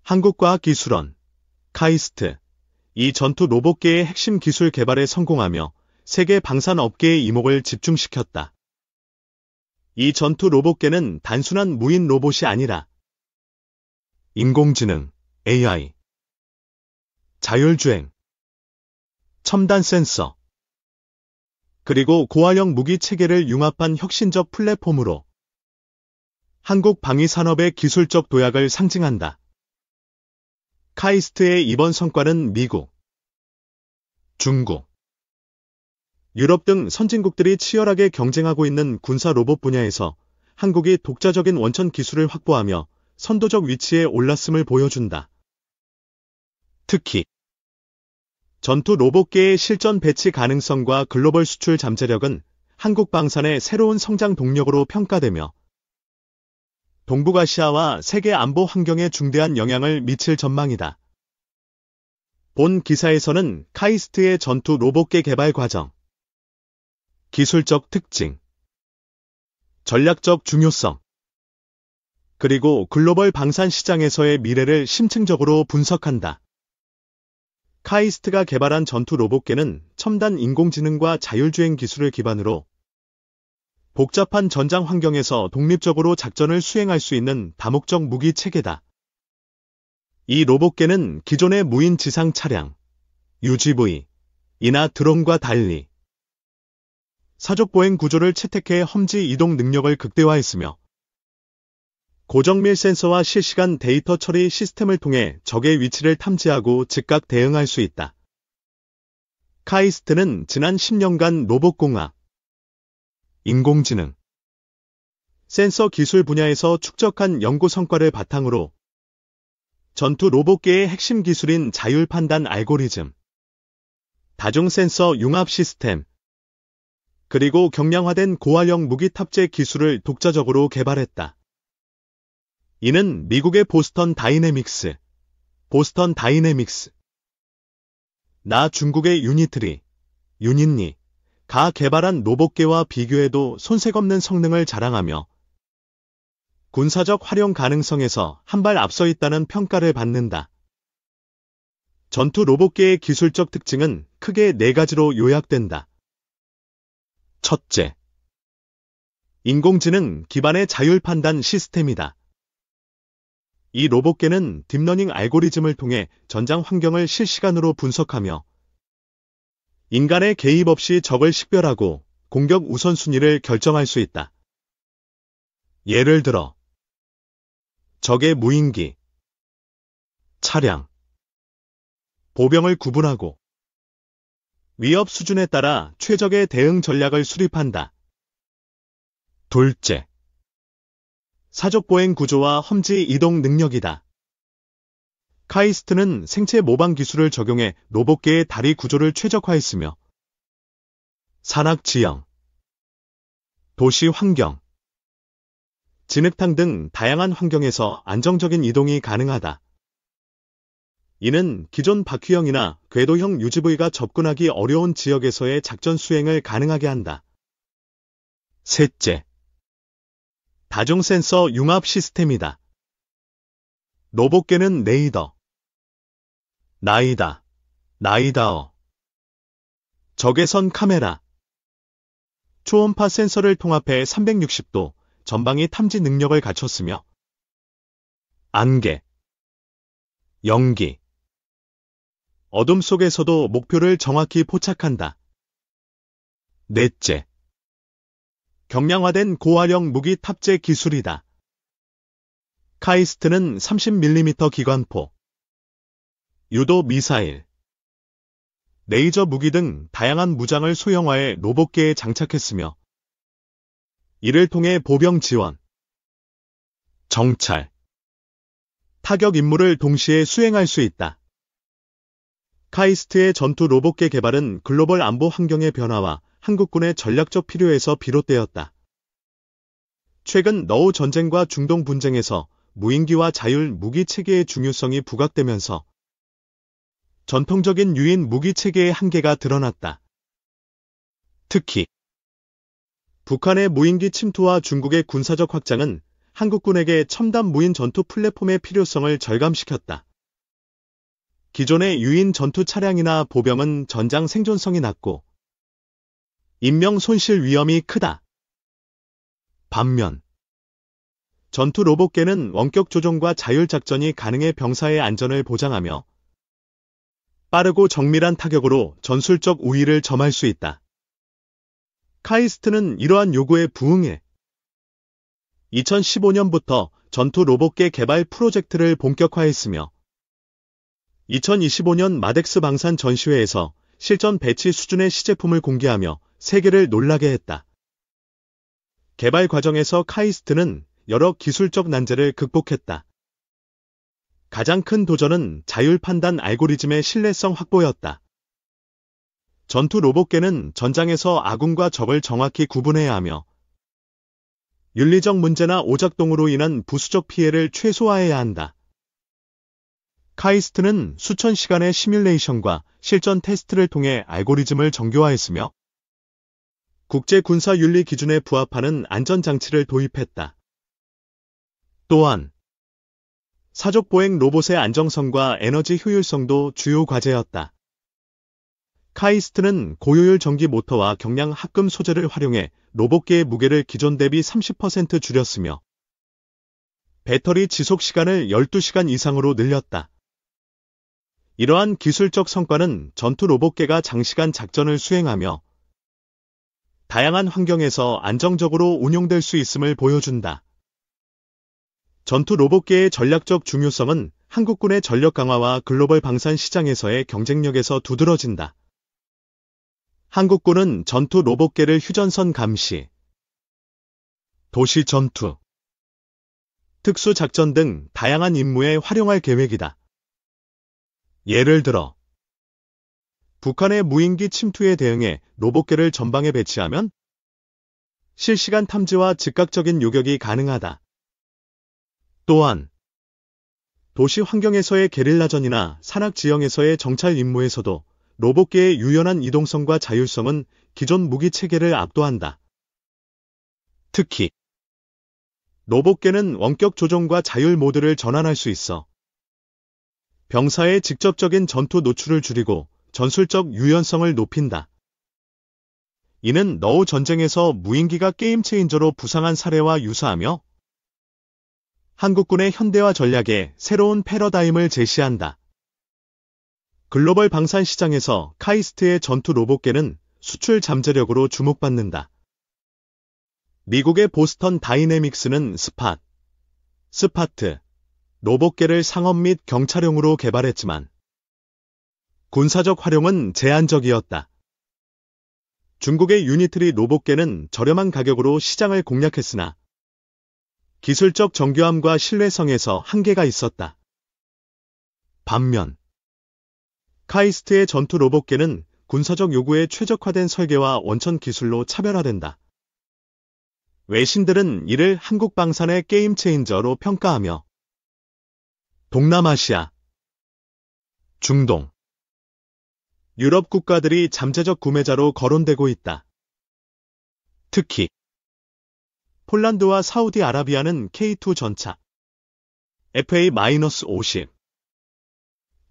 한국과학기술원, 카이스트, 이 전투 로봇계의 핵심 기술 개발에 성공하며 세계 방산업계의 이목을 집중시켰다. 이 전투 로봇계는 단순한 무인 로봇이 아니라 인공지능, AI, 자율주행, 첨단 센서, 그리고 고화력 무기 체계를 융합한 혁신적 플랫폼으로 한국 방위산업의 기술적 도약을 상징한다. 카이스트의 이번 성과는 미국, 중국, 유럽 등 선진국들이 치열하게 경쟁하고 있는 군사 로봇 분야에서 한국이 독자적인 원천 기술을 확보하며 선도적 위치에 올랐음을 보여준다. 특히 전투 로봇계의 실전 배치 가능성과 글로벌 수출 잠재력은 한국 방산의 새로운 성장 동력으로 평가되며 동북아시아와 세계 안보 환경에 중대한 영향을 미칠 전망이다. 본 기사에서는 카이스트의 전투 로봇계 개발 과정, 기술적 특징, 전략적 중요성, 그리고 글로벌 방산 시장에서의 미래를 심층적으로 분석한다. 카이스트가 개발한 전투 로봇계는 첨단 인공지능과 자율주행 기술을 기반으로 복잡한 전장 환경에서 독립적으로 작전을 수행할 수 있는 다목적 무기 체계다. 이 로봇계는 기존의 무인 지상 차량, UGV, 이나 드론과 달리 사족보행 구조를 채택해 험지 이동 능력을 극대화했으며 고정밀 센서와 실시간 데이터 처리 시스템을 통해 적의 위치를 탐지하고 즉각 대응할 수 있다. 카이스트는 지난 10년간 로봇공학, 인공지능, 센서 기술 분야에서 축적한 연구 성과를 바탕으로 전투 로봇계의 핵심 기술인 자율 판단 알고리즘, 다중 센서 융합 시스템, 그리고 경량화된 고화력 무기 탑재 기술을 독자적으로 개발했다. 이는 미국의 보스턴 다이내믹스, 나 중국의 유니트리, 유닛리가 개발한 로봇계와 비교해도 손색 없는 성능을 자랑하며 군사적 활용 가능성에서 한 발 앞서 있다는 평가를 받는다. 전투 로봇계의 기술적 특징은 크게 4가지로 요약된다. 첫째, 인공지능 기반의 자율 판단 시스템이다. 이 로봇계는 딥러닝 알고리즘을 통해 전장 환경을 실시간으로 분석하며 인간의 개입 없이 적을 식별하고 공격 우선순위를 결정할 수 있다. 예를 들어 적의 무인기, 차량, 보병을 구분하고 위협 수준에 따라 최적의 대응 전략을 수립한다. 둘째, 사족보행 구조와 험지 이동 능력이다. 카이스트는 생체 모방 기술을 적용해 로봇계의 다리 구조를 최적화했으며 산악 지형, 도시 환경, 진흙탕 등 다양한 환경에서 안정적인 이동이 가능하다. 이는 기존 바퀴형이나 궤도형 UGV가 접근하기 어려운 지역에서의 작전 수행을 가능하게 한다. 셋째, 다중 센서 융합 시스템이다. 로봇계는 레이더, 나이다어, 적외선 카메라, 초음파 센서를 통합해 360도 전방위 탐지 능력을 갖췄으며 안개, 연기, 어둠 속에서도 목표를 정확히 포착한다. 넷째, 경량화된 고화력 무기 탑재 기술이다. 카이스트는 30mm 기관포, 유도 미사일, 레이저 무기 등 다양한 무장을 소형화해 로봇계에 장착했으며 이를 통해 보병 지원, 정찰, 타격 임무를 동시에 수행할 수 있다. 카이스트의 전투 로봇계 개발은 글로벌 안보 환경의 변화와 한국군의 전략적 필요에서 비롯되었다. 최근 너우 전쟁과 중동 분쟁에서 무인기와 자율 무기 체계의 중요성이 부각되면서 전통적인 유인 무기 체계의 한계가 드러났다. 특히 북한의 무인기 침투와 중국의 군사적 확장은 한국군에게 첨단 무인 전투 플랫폼의 필요성을 절감시켰다. 기존의 유인 전투 차량이나 보병은 전장 생존성이 낮고 인명 손실 위험이 크다. 반면 전투 로봇계는 원격 조종과 자율 작전이 가능해 병사의 안전을 보장하며 빠르고 정밀한 타격으로 전술적 우위를 점할 수 있다. 카이스트는 이러한 요구에 부응해 2015년부터 전투 로봇계 개발 프로젝트를 본격화했으며 2025년 마덱스 방산 전시회에서 실전 배치 수준의 시제품을 공개하며 세계를 놀라게 했다. 개발 과정에서 카이스트는 여러 기술적 난제를 극복했다. 가장 큰 도전은 자율 판단 알고리즘의 신뢰성 확보였다. 전투 로봇계는 전장에서 아군과 적을 정확히 구분해야 하며 윤리적 문제나 오작동으로 인한 부수적 피해를 최소화해야 한다. 카이스트는 수천 시간의 시뮬레이션과 실전 테스트를 통해 알고리즘을 정교화했으며 국제 군사 윤리 기준에 부합하는 안전장치를 도입했다. 또한 사족 보행 로봇의 안정성과 에너지 효율성도 주요 과제였다. 카이스트는 고효율 전기 모터와 경량 합금 소재를 활용해 로봇계의 무게를 기존 대비 30% 줄였으며 배터리 지속 시간을 12시간 이상으로 늘렸다. 이러한 기술적 성과는 전투 로봇계가 장시간 작전을 수행하며 다양한 환경에서 안정적으로 운용될 수 있음을 보여준다. 전투 로봇계의 전략적 중요성은 한국군의 전력 강화와 글로벌 방산 시장에서의 경쟁력에서 두드러진다. 한국군은 전투 로봇계를 휴전선 감시, 도시 전투, 특수작전 등 다양한 임무에 활용할 계획이다. 예를 들어 북한의 무인기 침투에 대응해 로봇계를 전방에 배치하면 실시간 탐지와 즉각적인 요격이 가능하다. 또한 도시 환경에서의 게릴라전이나 산악 지형에서의 정찰 임무에서도 로봇계의 유연한 이동성과 자율성은 기존 무기 체계를 압도한다. 특히 로봇계는 원격 조종과 자율 모드를 전환할 수 있어 병사의 직접적인 전투 노출을 줄이고 전술적 유연성을 높인다. 이는 너우 전쟁에서 무인기가 게임 체인저로 부상한 사례와 유사하며 한국군의 현대화 전략에 새로운 패러다임을 제시한다. 글로벌 방산 시장에서 카이스트의 전투 로봇계는 수출 잠재력으로 주목받는다. 미국의 보스턴 다이내믹스는 스파트 로봇계를 상업 및 경찰용으로 개발했지만 군사적 활용은 제한적이었다. 중국의 유니트리 로봇계는 저렴한 가격으로 시장을 공략했으나 기술적 정교함과 신뢰성에서 한계가 있었다. 반면 카이스트의 전투 로봇계는 군사적 요구에 최적화된 설계와 원천 기술로 차별화된다. 외신들은 이를 한국 방산의 게임 체인저로 평가하며 동남아시아, 중동, 유럽 국가들이 잠재적 구매자로 거론되고 있다. 특히 폴란드와 사우디아라비아는 K2 전차, FA-50,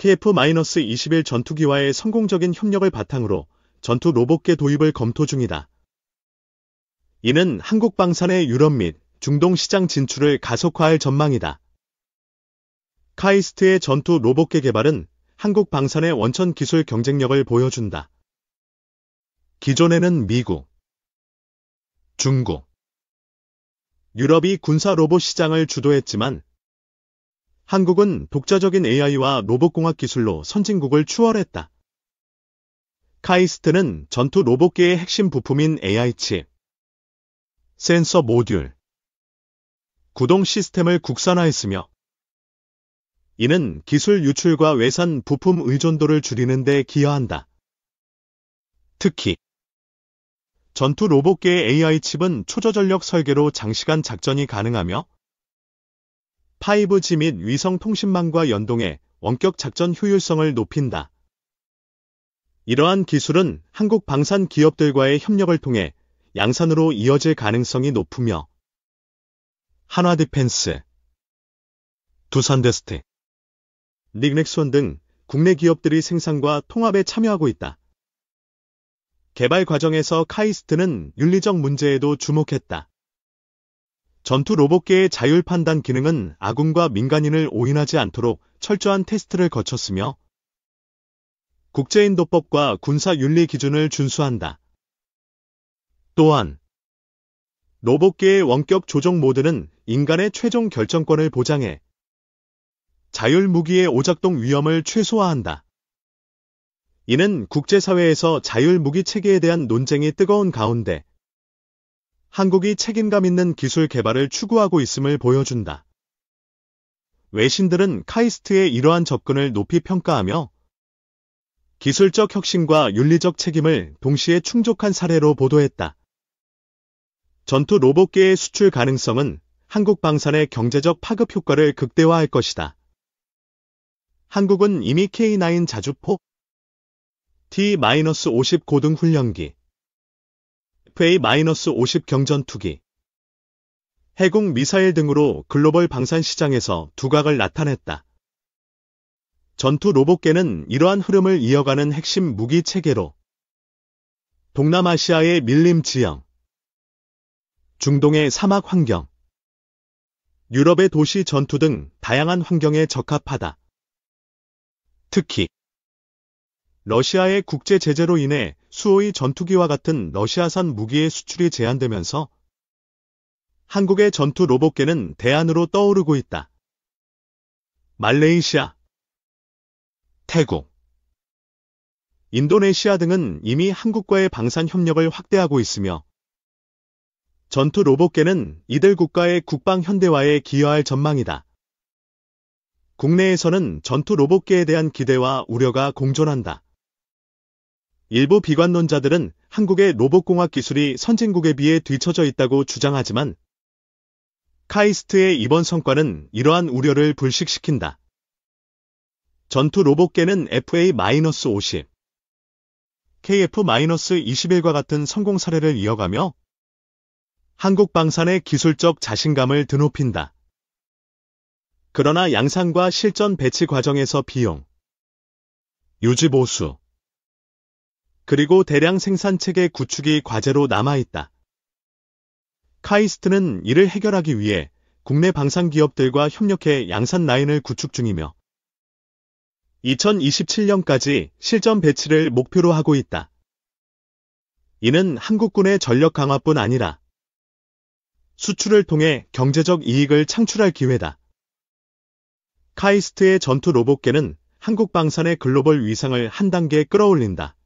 KF-21 전투기와의 성공적인 협력을 바탕으로 전투 로봇계 도입을 검토 중이다. 이는 한국 방산의 유럽 및 중동 시장 진출을 가속화할 전망이다. 카이스트의 전투 로봇계 개발은 한국 방산의 원천 기술 경쟁력을 보여준다. 기존에는 미국, 중국, 유럽이 군사 로봇 시장을 주도했지만 한국은 독자적인 AI와 로봇공학 기술로 선진국을 추월했다. 카이스트는 전투 로봇계의 핵심 부품인 AI칩, 센서 모듈, 구동 시스템을 국산화했으며 이는 기술 유출과 외산 부품 의존도를 줄이는 데 기여한다. 특히 전투 로봇계의 AI칩은 초저전력 설계로 장시간 작전이 가능하며 5G 및 위성 통신망과 연동해 원격 작전 효율성을 높인다. 이러한 기술은 한국 방산 기업들과의 협력을 통해 양산으로 이어질 가능성이 높으며 한화디펜스, 두산베스트, 닉넥손 등 국내 기업들이 생산과 통합에 참여하고 있다. 개발 과정에서 카이스트는 윤리적 문제에도 주목했다. 전투 로봇계의 자율 판단 기능은 아군과 민간인을 오인하지 않도록 철저한 테스트를 거쳤으며 국제인도법과 군사 윤리 기준을 준수한다. 또한 로봇계의 원격 조종 모드는 인간의 최종 결정권을 보장해 자율 무기의 오작동 위험을 최소화한다. 이는 국제사회에서 자율 무기 체계에 대한 논쟁이 뜨거운 가운데 한국이 책임감 있는 기술 개발을 추구하고 있음을 보여준다. 외신들은 카이스트의 이러한 접근을 높이 평가하며 기술적 혁신과 윤리적 책임을 동시에 충족한 사례로 보도했다. 전투 로봇계의 수출 가능성은 한국 방산의 경제적 파급 효과를 극대화할 것이다. 한국은 이미 K9 자주포, T-50 고등 훈련기, FA-50 경전투기, 해군 미사일 등으로 글로벌 방산 시장에서 두각을 나타냈다. 전투 로봇계는 이러한 흐름을 이어가는 핵심 무기 체계로 동남아시아의 밀림 지형, 중동의 사막 환경, 유럽의 도시 전투 등 다양한 환경에 적합하다. 특히 러시아의 국제 제재로 인해 수호의 전투기와 같은 러시아산 무기의 수출이 제한되면서 한국의 전투 로봇계는 대안으로 떠오르고 있다. 말레이시아, 태국, 인도네시아 등은 이미 한국과의 방산 협력을 확대하고 있으며 전투 로봇계는 이들 국가의 국방 현대화에 기여할 전망이다. 국내에서는 전투 로봇계에 대한 기대와 우려가 공존한다. 일부 비관론자들은 한국의 로봇공학 기술이 선진국에 비해 뒤처져 있다고 주장하지만 카이스트의 이번 성과는 이러한 우려를 불식시킨다. 전투 로봇계는 FA-50, KF-21과 같은 성공 사례를 이어가며 한국 방산의 기술적 자신감을 드높인다. 그러나 양산과 실전 배치 과정에서 비용, 유지 보수, 그리고 대량 생산체계 구축이 과제로 남아있다. 카이스트는 이를 해결하기 위해 국내 방산 기업들과 협력해 양산 라인을 구축 중이며 2027년까지 실전 배치를 목표로 하고 있다. 이는 한국군의 전력 강화뿐 아니라 수출을 통해 경제적 이익을 창출할 기회다. 카이스트의 전투 로봇계는 한국 방산의 글로벌 위상을 한 단계 끌어올린다.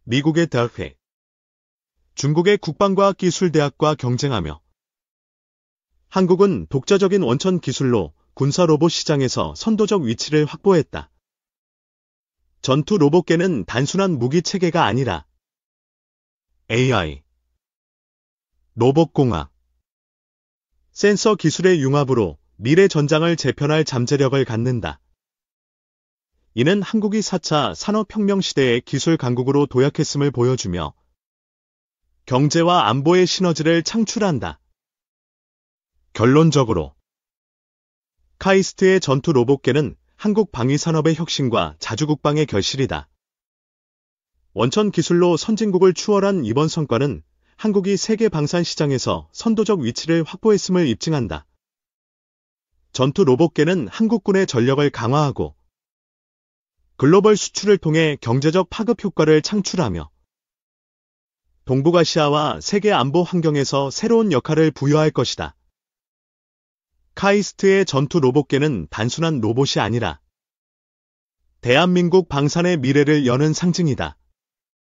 미국의 대학회, 중국의 국방과학기술대학과 경쟁하며 한국은 독자적인 원천 기술로 군사 로봇 시장에서 선도적 위치를 확보했다. 전투 로봇계는 단순한 무기 체계가 아니라 AI, 로봇공학, 센서 기술의 융합으로 미래 전장을 재편할 잠재력을 갖는다. 이는 한국이 4차 산업혁명 시대의 기술 강국으로 도약했음을 보여주며 경제와 안보의 시너지를 창출한다. 결론적으로 카이스트의 전투 로봇계는 한국 방위산업의 혁신과 자주국방의 결실이다. 원천 기술로 선진국을 추월한 이번 성과는 한국이 세계 방산 시장에서 선도적 위치를 확보했음을 입증한다. 전투 로봇계는 한국군의 전력을 강화하고 글로벌 수출을 통해 경제적 파급 효과를 창출하며 동북아시아와 세계 안보 환경에서 새로운 역할을 부여할 것이다. 카이스트의 전투 로봇계는 단순한 로봇이 아니라 대한민국 방산의 미래를 여는 상징이다.